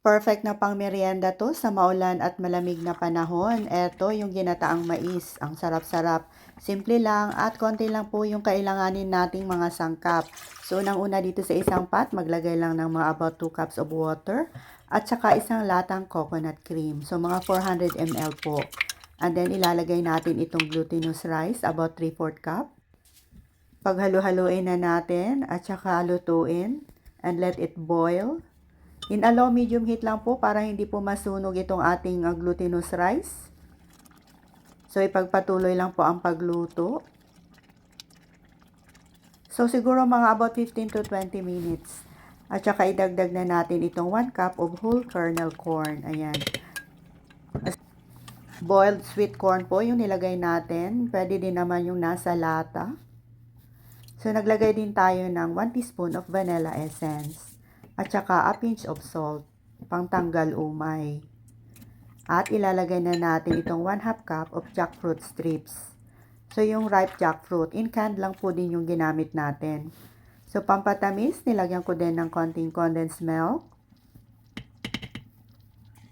Perfect na pang-merienda 'to sa maulan at malamig na panahon. Eto yung ginataang mais, ang sarap-sarap. Simple lang at konti lang po yung kailanganin nating mga sangkap. So unang-una dito sa isang pot, maglagay lang ng mga about 2 cups of water at saka isang latang coconut cream. So mga 400 ml po. And then ilalagay natin itong glutinous rice, about 3/4 cup. Paghalo-haluin na natin at saka lutuin and let it boil. In a low medium heat lang po para hindi po masunog itong ating glutinous rice. So ipagpatuloy lang po ang pagluto. So siguro mga about 15 to 20 minutes. At saka idagdag na natin itong 1 cup of whole kernel corn. Ayan. Boiled sweet corn po yung nilagay natin. Pwede din naman yung nasa lata. So naglagay din tayo ng 1 teaspoon of vanilla essence. At saka a pinch of salt, pangtanggal umay. At ilalagay na natin itong 1/2 cup of jackfruit strips. So yung ripe jackfruit, in canned lang po din yung ginamit natin. So pampatamis, nilagyan ko din ng konting condensed milk.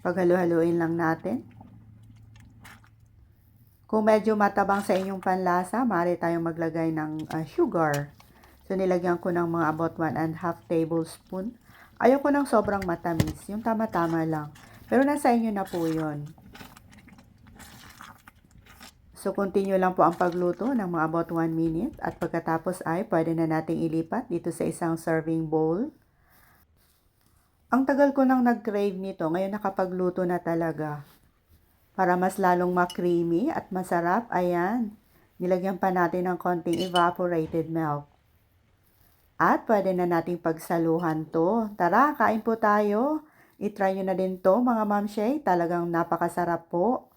Paghalo-haluin lang natin. Kung medyo matabang sa inyong panlasa, maaari tayong maglagay ng sugar. So nilagyan ko ng mga about 1.5 tablespoon. Ayoko ng sobrang matamis, yung tama-tama lang. Pero nasa inyo na po yun. So continue lang po ang pagluto ng mga about 1 minute at pagkatapos ay pwede na nating ilipat dito sa isang serving bowl. Ang tagal ko nang nag-crave nito, ngayon nakapagluto na talaga. Para mas lalong ma-creamy at masarap, ayan, nilagyan pa natin ng konting evaporated milk. At pwede na nating pagsaluhan to. Tara, kain po tayo. I-try nyo na din to mga mamshay. Talagang napakasarap po.